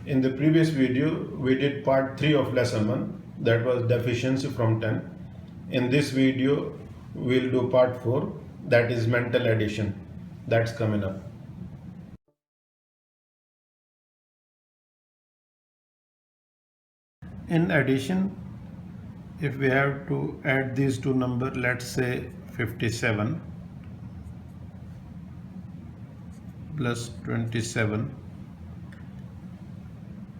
In the previous video, we did part 3 of lesson 1, that was deficiency from 10. In this video, we'll do part 4, that is mental addition. That's coming up. In addition, if we have to add these two numbers, let's say 57 plus 27,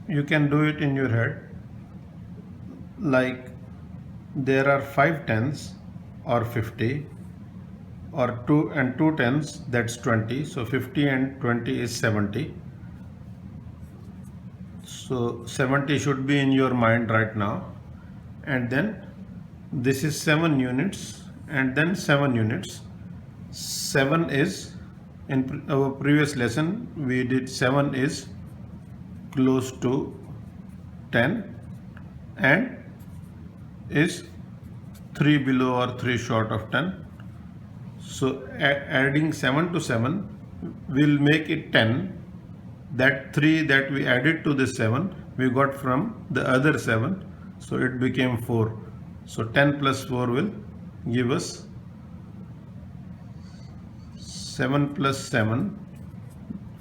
you can do it in your head like there are 5 tens or 50 or 2 and 2 tens, that's 20, so 50 and 20 is 70. So 70 should be in your mind right now, and then this is 7 units and then 7 units. 7 is, in our previous lesson we did 7 is close to 10 and is 3 below or 3 short of 10. So adding 7 to 7 will make it 10. That 3 that we added to this 7 we got from the other 7, so it became 4. So 10 plus 4 will give us 7 plus 7.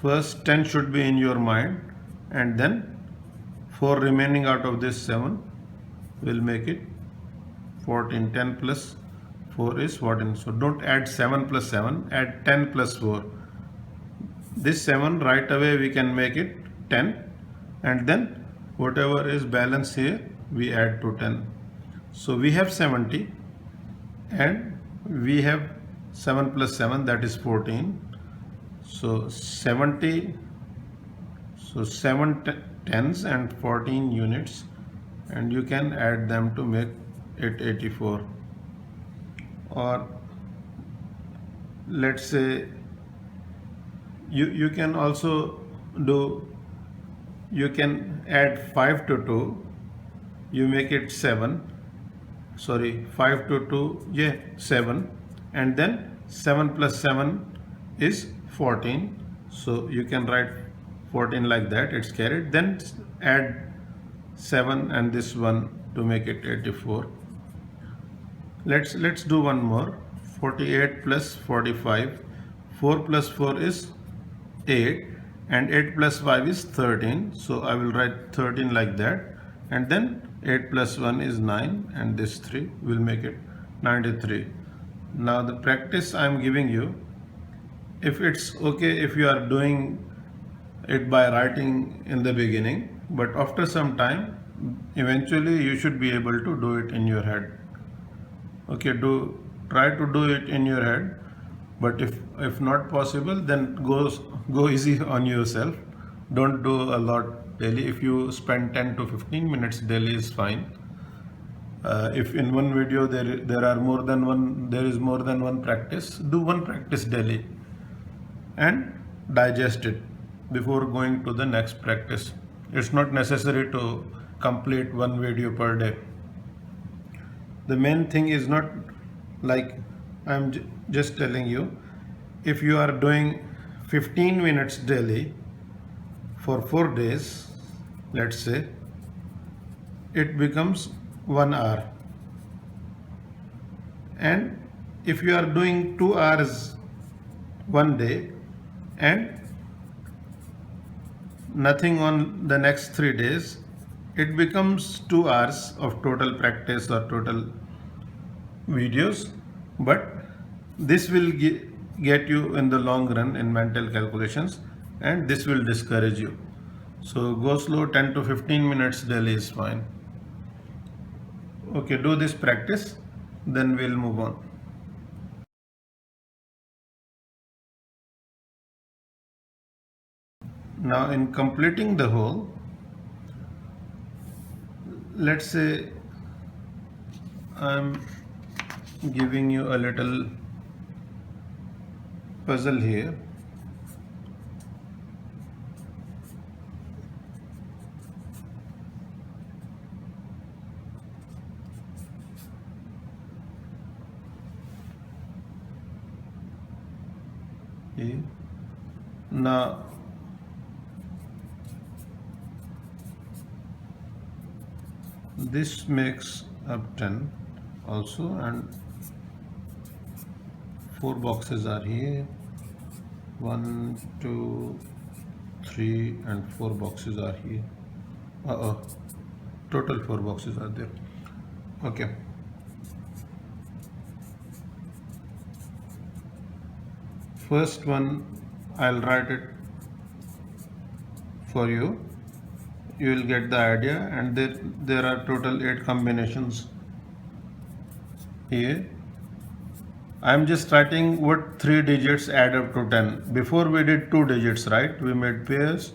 First 10 should be in your mind, and then 4 remaining out of this 7 will make it 14. 10 plus 4 is 14. So don't add 7 plus 7, add 10 plus 4. This 7 right away we can make it 10, and then whatever is balance here we add to 10. So we have 70 and we have 7 plus 7, that is 14. So 70, so 7 tens and 14 units, and you can add them to make it 84. Or let's say you can also do, you can add 5 to 2, you make it 7, sorry 5 to 2, 7, and then 7 plus 7 is 14, so you can write 14 like that, it's carried, then add 7 and this one to make it 84. Let's do one more. 48 plus 45, 4 plus 4 is 8 and 8 plus 5 is 13, so I will write 13 like that, and then 8 plus 1 is 9 and this 3 will make it 93. Now the practice I am giving you, if it's okay if you are doing it by writing in the beginning, but after some time eventually you should be able to do it in your head. Okay, try to do it in your head, but if not possible, then go easy on yourself. Don't do a lot daily. If you spend 10 to 15 minutes daily is fine. If in one video there are more than one, there is more than one practice, do one practice daily and digest it before going to the next practice. It's not necessary to complete one video per day. The main thing is not like I'm just telling you, if you are doing 15 minutes daily for 4 days, let's say, it becomes 1 hour. And if you are doing 2 hours one day and nothing on the next 3 days, it becomes 2 hours of total practice or total videos, but this will get you in the long run in mental calculations, and this will discourage you. So go slow, 10 to 15 minutes daily is fine. Okay, do this practice, then we'll move on. Now in completing the whole, let's say I'm giving you a little puzzle here. Okay. Now this makes up 10 also, and 4 boxes are here. 1, 2, 3 and 4 boxes are here. Total 4 boxes are there. Okay. First one I'll write it for you. You will get the idea, and there are total 8 combinations here. I'm just writing what 3 digits add up to 10. Before we did 2 digits, right? We made pairs.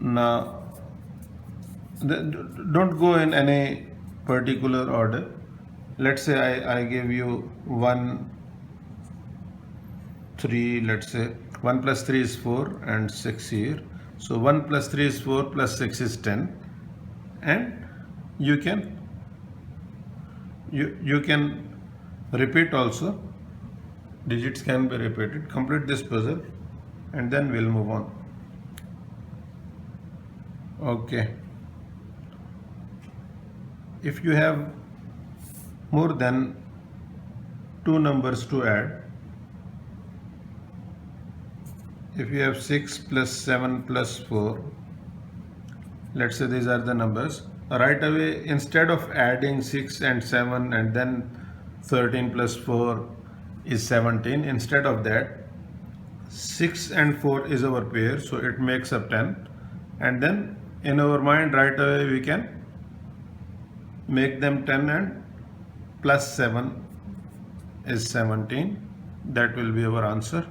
Now don't go in any particular order. Let's say I give you 1, 3, let's say 1 plus 3 is 4 and 6 here. So 1 plus 3 is 4 plus 6 is 10, and you can repeat also. Digits can be repeated. Complete this puzzle and then we'll move on. Okay. If you have more than 2 numbers to add, if you have 6 plus 7 plus 4, let's say these are the numbers, right away instead of adding 6 and 7 and then 13 plus 4 is 17, instead of that 6 and 4 is our pair, so it makes up 10, and then in our mind right away we can make them 10 and plus 7 is 17. That will be our answer.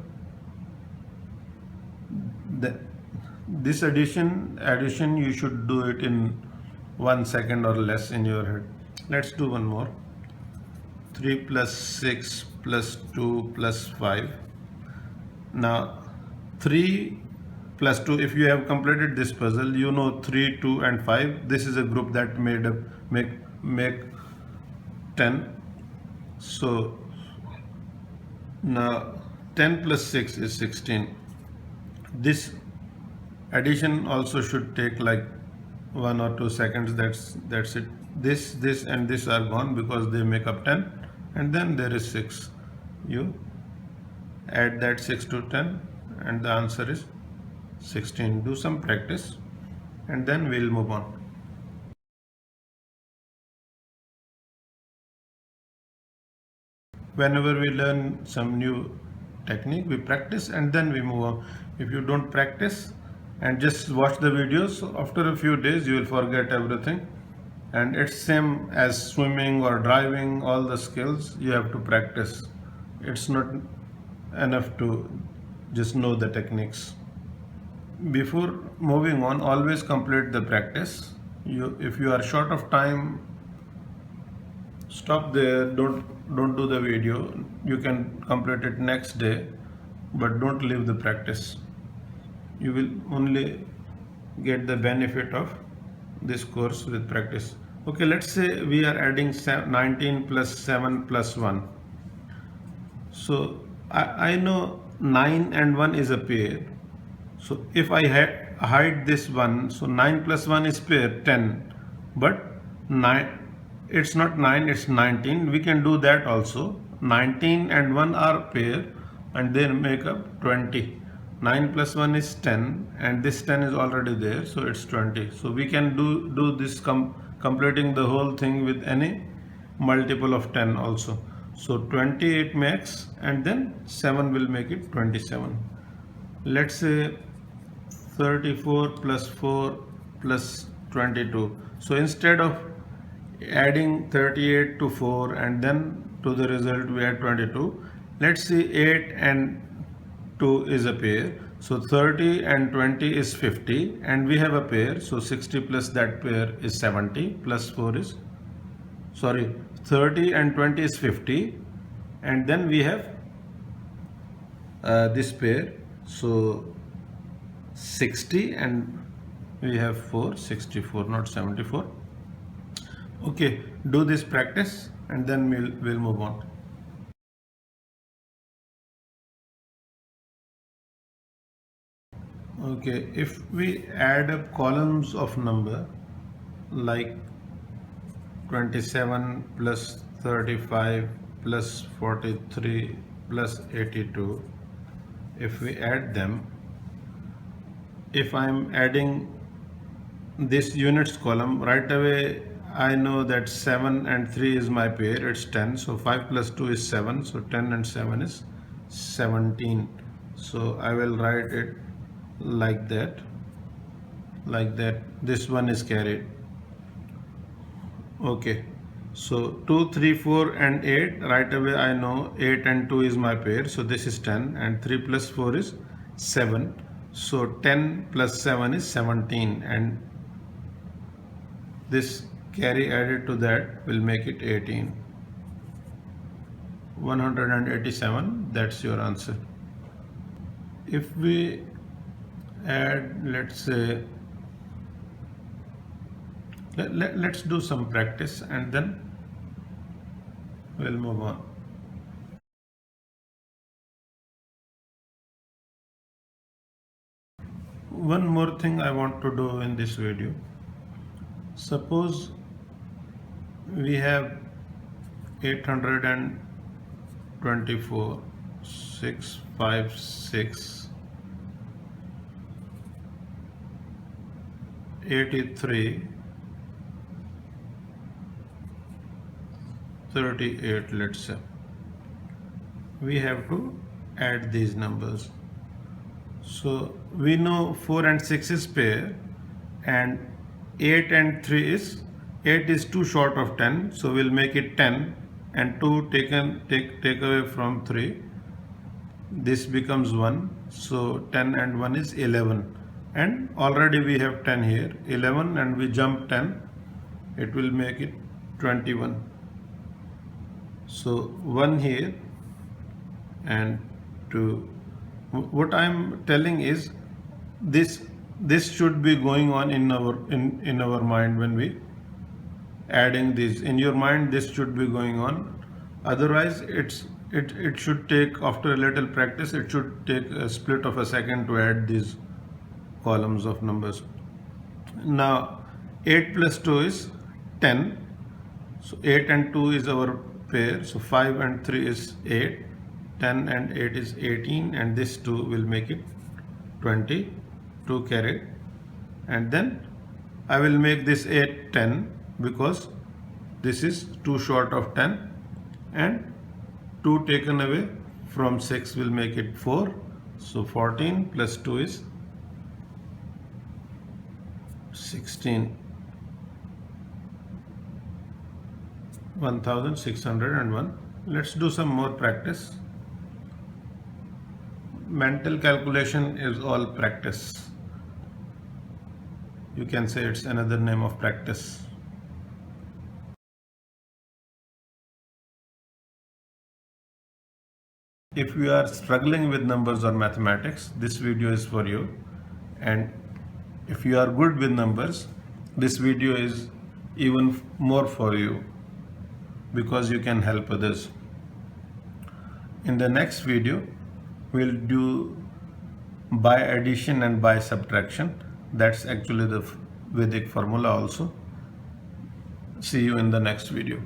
This addition you should do it in 1 second or less in your head. Let's do one more. 3 plus 6 plus 2 plus 5. Now 3 plus 2, if you have completed this puzzle, you know 3, 2 and 5. This is a group that made up make 10. So now 10 plus 6 is 16. This addition also should take like 1 or 2 seconds. That's it. This and this are gone because they make up 10, and then there is 6. You add that 6 to 10 and the answer is 16. Do some practice and then we'll move on. Whenever we learn some new technique, we practice and then we move on. If you don't practice and just watch the videos, after a few days you will forget everything. And it's same as swimming or driving. All the skills you have to practice. It's not enough to just know the techniques. Before moving on, always complete the practice. If you are short of time, stop there. Don't do the video. You can complete it next day, but don't leave the practice. You will only get the benefit of this course with practice. Okay, let's say we are adding 19 plus 7 plus 1. So I know 9 and 1 is a pair. So if I hide this 1, so 9 plus 1 is pair 10, but 9, it's not 9, it's 19. We can do that also. 19 and 1 are pair and they make up 20. 9 plus 1 is 10 and this 10 is already there, so it's 20. So we can do this completing the whole thing with any multiple of 10 also. So 28 makes, and then 7 will make it 27. Let's say 34 plus 4 plus 22. So instead of adding 38 to 4 and then to the result we add 22, let's see 8 and 2 is a pair. So 30 and 20 is 50 and we have a pair. So 60 plus that pair is 70 plus 4 is, 30 and 20 is 50, and then we have this pair. So 60 and we have 4, 64, not 74. Okay, do this practice and then we'll move on. Okay, if we add up columns of number like 27 plus 35 plus 43 plus 82. If we add them, if I'm adding this units column, right away I know that 7 and 3 is my pair, it's 10. So 5 plus 2 is 7. So 10 and 7 is 17. So I will write it like that. This one is carried. Okay. So 2, 3, 4 and 8, right away I know 8 and 2 is my pair. So this is 10 and 3 plus 4 is 7. So 10 plus 7 is 17 and this carry added to that will make it 18. 187, that's your answer. If we add, let's say, let's do some practice and then we'll move on. One more thing I want to do in this video. Suppose we have 824, 656, 83, 38, let's say. We have to add these numbers. So we know 4 and 6 is pair and 8 and 3 is 8 is 2 short of 10, so we'll make it 10 and 2 take away from 3, this becomes 1, so 10 and 1 is 11 and already we have 10 here, 11 and we jump 10, it will make it 21. So 1 here and 2. What I'm telling is this should be going on in our mind when we adding these. In your mind this should be going on, otherwise it should take, after a little practice, it should take a split of a second to add these columns of numbers. Now 8 plus 2 is 10, so 8 and 2 is our pair, so 5 and 3 is 8, 10 and 8 is 18 and this 2 will make it 20, 2 carried, and then I will make this 8 10 because this is 2 short of 10 and 2 taken away from 6 will make it 4, so 14 plus 2 is 16. 1601. Let's do some more practice. Mental calculation is all practice. You can say it's another name of practice. If you are struggling with numbers or mathematics, this video is for you. And if you are good with numbers, this video is even more for you because you can help others. In the next video, we'll do by addition and by subtraction. That's actually the Vedic formula also. See you in the next video.